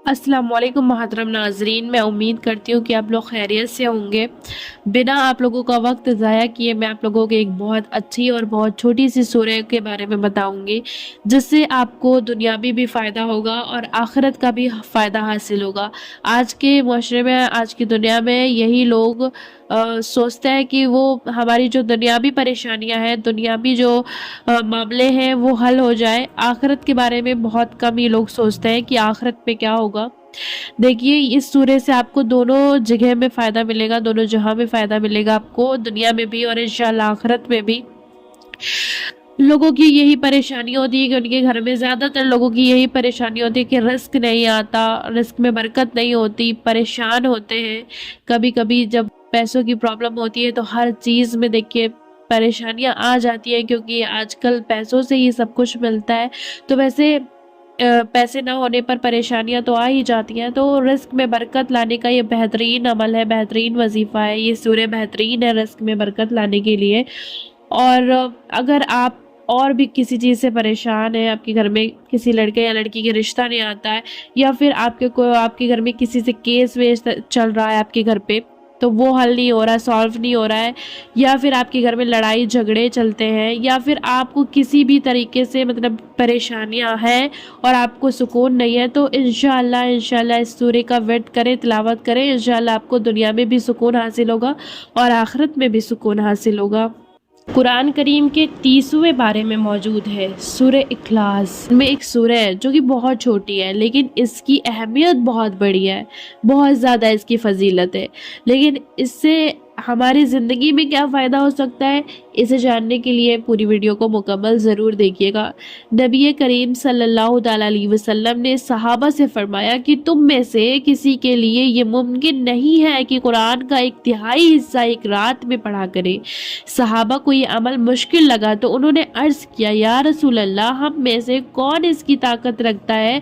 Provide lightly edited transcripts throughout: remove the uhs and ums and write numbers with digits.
अस्सलाम वालेकुम महतरम नाजरीन, मैं उम्मीद करती हूँ कि आप लोग खैरियत से होंगे। बिना आप लोगों का वक्त ज़ाया किए मैं आप लोगों को एक बहुत अच्छी और बहुत छोटी सी सूरह के बारे में बताऊंगी, जिससे आपको दुनियावी भी फ़ायदा होगा और आखिरत का भी फ़ायदा हासिल होगा। आज के माशरे में, आज की दुनिया में यही लोग सोचते हैं कि वो हमारी जो दुनियावी परेशानियां हैं, दुनियावी जो मामले हैं वो हल हो जाए। आखिरत के बारे में बहुत कम ही लोग सोचते हैं कि आखिरत में क्या होगा। देखिए, इस सूरह से आपको दोनों जगह में फ़ायदा मिलेगा, दोनों जहां में फ़ायदा मिलेगा, आपको दुनिया में भी और इंशाल्लाह आखिरत में भी। लोगों की यही परेशानी होती है कि उनके घर में, ज़्यादातर लोगों की यही परेशानी होती है कि रिस्क नहीं आता, रिस्क में बरकत नहीं होती, परेशान होते हैं। कभी कभी जब पैसों की प्रॉब्लम होती है तो हर चीज़ में देखिए परेशानियां आ जाती है, क्योंकि आजकल पैसों से ही सब कुछ मिलता है। तो वैसे पैसे ना होने पर परेशानियां तो आ ही जाती हैं। तो रिस्क में बरकत लाने का ये बेहतरीन अमल है, बेहतरीन वजीफा है। ये सूरह बेहतरीन है रिस्क में बरकत लाने के लिए। और अगर आप और भी किसी चीज़ से परेशान है, आपके घर में किसी लड़के या लड़की के रिश्ता नहीं आता है, या फिर आपके घर में किसी से केस वेस चल रहा है आपके घर पे, तो वो हल नहीं हो रहा है, सॉल्व नहीं हो रहा है, या फिर आपके घर में लड़ाई झगड़े चलते हैं, या फिर आपको किसी भी तरीके से मतलब परेशानियां हैं और आपको सुकून नहीं है, तो इंशाल्लाह इस सूरह का वर्द करें, तिलावत करें। इंशाल्लाह आपको दुनिया में भी सुकून हासिल होगा और आखिरत में भी सुकून हासिल होगा। कुरान करीम के 30वें बारे में मौजूद है सूरह इखलास में। एक सूरह है जो कि बहुत छोटी है, लेकिन इसकी अहमियत बहुत बड़ी है, बहुत ज़्यादा इसकी फजीलत है। लेकिन इससे हमारी ज़िंदगी में क्या फ़ायदा हो सकता है, इसे जानने के लिए पूरी वीडियो को मुकम्मल ज़रूर देखिएगा। नबी करीम सल्लल्लाहु अलैहि वसल्लम ने सहाबा से फरमाया कि तुम में से किसी के लिए ये मुमकिन नहीं है कि कुरान का एक तिहाई हिस्सा एक रात में पढ़ा करे। सहाबा को ये अमल मुश्किल लगा तो उन्होंने अर्ज किया, या रसूल अल्लाह, हम में से कौन इसकी ताकत रखता है?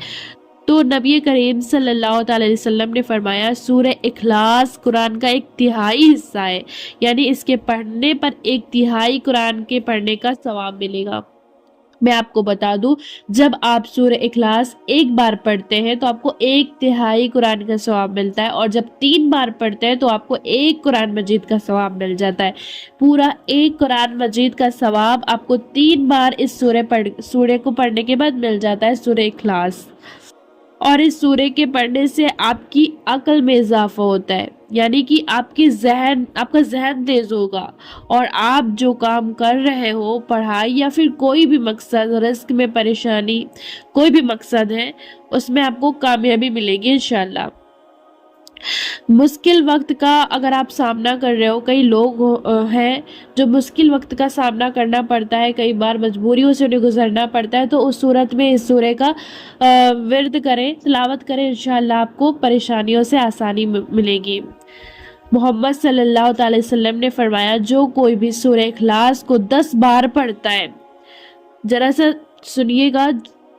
तो नबी करीम सल्लल्लाहु अलैहि वसल्लम ने फरमाया, सूरह इखलास कुरान का एक तिहाई हिस्सा है, यानी इसके पढ़ने पर एक तिहाई कुरान के पढ़ने का सवाब मिलेगा। मैं आपको बता दूं, जब आप सूरह इखलास एक बार पढ़ते हैं तो आपको एक तिहाई कुरान का सवाब मिलता है, और जब 3 बार पढ़ते हैं तो आपको एक कुरान मजीद का सवाब मिल जाता है। पूरा एक कुरान मजीद का सवाब आपको 3 बार इस सूरह को पढ़ने के बाद मिल जाता है, सूरह इखलास। और इस सूरह के पढ़ने से आपकी अक्ल में इजाफा होता है, यानी कि आपका जहन तेज होगा, और आप जो काम कर रहे हो, पढ़ाई या फिर कोई भी मकसद, रिस्क में परेशानी, कोई भी मकसद है, उसमें आपको कामयाबी मिलेगी इंशाल्लाह। मुश्किल वक्त का अगर आप सामना कर रहे हो, कई लोग हैं जो मुश्किल वक्त का सामना करना पड़ता है, कई बार मजबूरियों से उन्हें गुजरना पड़ता है, तो उस सूरत में इस सूरह का विर्द करें, तिलावत करें, इंशाअल्लाह आपको परेशानियों से आसानी मिलेगी। मोहम्मद सल्लल्लाहु अलैहि वसल्लम ने फरमाया, जो कोई भी सूरह इखलास को 10 बार पढ़ता है, जरा सा सुनिएगा,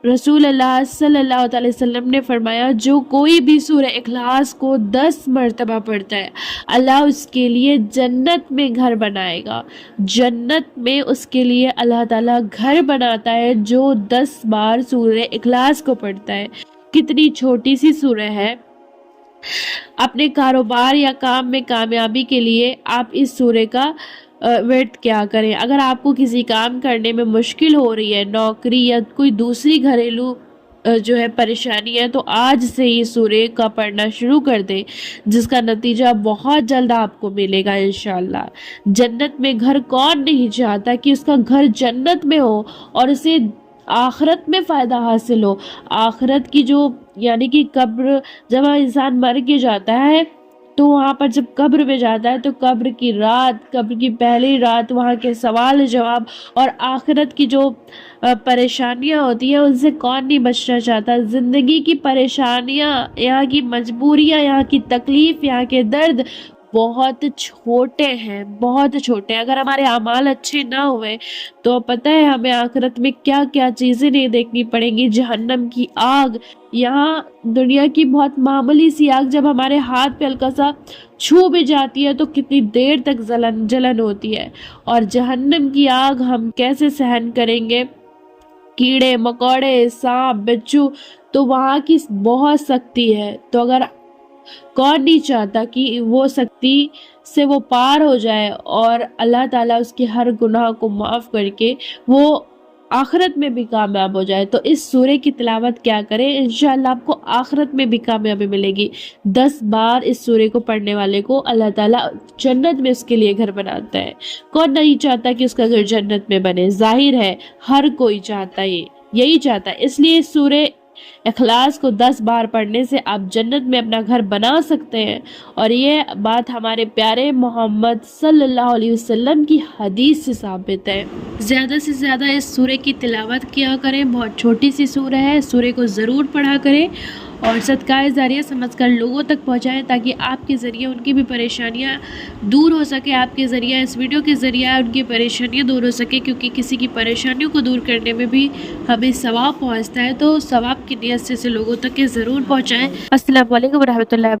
रसूल अल्लाह सल्लल्लाहु अलैहि वसल्लम ने फरमाया, जो कोई भी सूरह इखलास को 10 मर्तबा पढ़ता है, अल्लाह उसके लिए जन्नत में घर बनाएगा। जन्नत में उसके लिए अल्लाह ताला घर बनाता है जो 10 बार सूरह इखलास को पढ़ता है। कितनी छोटी सी सूरह है। अपने कारोबार या काम में कामयाबी के लिए आप इस सूरह का वेट क्या करें। अगर आपको किसी काम करने में मुश्किल हो रही है, नौकरी या कोई दूसरी घरेलू जो है परेशानी है, तो आज से ही सूरह का पढ़ना शुरू कर दें, जिसका नतीजा बहुत जल्द आपको मिलेगा इंशाल्लाह। जन्नत में घर कौन नहीं चाहता कि उसका घर जन्नत में हो और उसे आखिरत में फ़ायदा हासिल हो। आखिरत की जो, यानी कि कब्र, जब इंसान मर के जाता है तो वहाँ पर जब कब्र में जाता है तो कब्र की रात, कब्र की पहली रात, वहाँ के सवाल जवाब और आखिरत की जो परेशानियाँ होती हैं उनसे कौन नहीं बचना चाहता। ज़िंदगी की परेशानियाँ, यहाँ की मजबूरियाँ, यहाँ की तकलीफ़, यहाँ के दर्द बहुत छोटे हैं, बहुत छोटे हैं। अगर हमारे अमाल अच्छे ना हुए तो पता है हमें आखिरत में क्या क्या चीज़ें नहीं देखनी पड़ेंगी। जहन्नम की आग, यहाँ दुनिया की बहुत मामूली सी आग जब हमारे हाथ पे हल्का सा छू भी जाती है तो कितनी देर तक जलन होती है, और जहन्नम की आग हम कैसे सहन करेंगे। कीड़े मकोड़े, सांप बिच्छू, تو وہاں کی بہت سختی ہے، تو اگر کون نہیں چاہتا کہ وہ سختی سے وہ پار ہو جائے اور اللہ تعالیٰ اس کے ہر گناہ کو معاف کر کے وہ آخرت میں بھی کامیاب ہو جائے۔ تو اس سورے کی تلاوت کیا کریں، انشاءاللہ آپ کو آخرت میں بھی کامیابی ملے گی۔ 10 بار اس سورے کو پڑھنے والے کو اللہ تعالیٰ جنت میں اس کے لیے گھر بناتا ہے۔ کون نہیں چاہتا کہ اس کا گھر جنت میں بنے، ظاہر ہے ہر کوئی چاہتا ہے، یہی چاہتا ہے۔ اس لیے سورہ اخلاص کو 10 بار پڑھنے سے آپ جنت میں اپنا گھر بنا سکتے ہیں، اور یہ بات ہمارے پیارے محمد صلی اللہ علیہ وسلم کی حدیث سے ثابت ہے۔ زیادہ سے زیادہ اس سورے کی تلاوت کیا کریں، بہت چھوٹی سی سورہ ہے، سورے کو ضرور پڑھا کریں اور صدقہ جاریہ سمجھ کر لوگوں تک پہنچائیں تاکہ آپ کے ذریعے ان کی بھی پریشانیاں دور ہو سکے، آپ کے ذریعہ اس ویڈیو کے ذریعہ ان کی پریشانیاں دور ہو سکے، کیونکہ کسی کی پریشانیوں کو دور کرنے میں بھی ہمیں ثواب پہنچتا ہے، تو ثواب کی نیت سے لوگوں تک یہ ضرور پہنچائیں۔ السلام علیکم ورحمۃ اللہ۔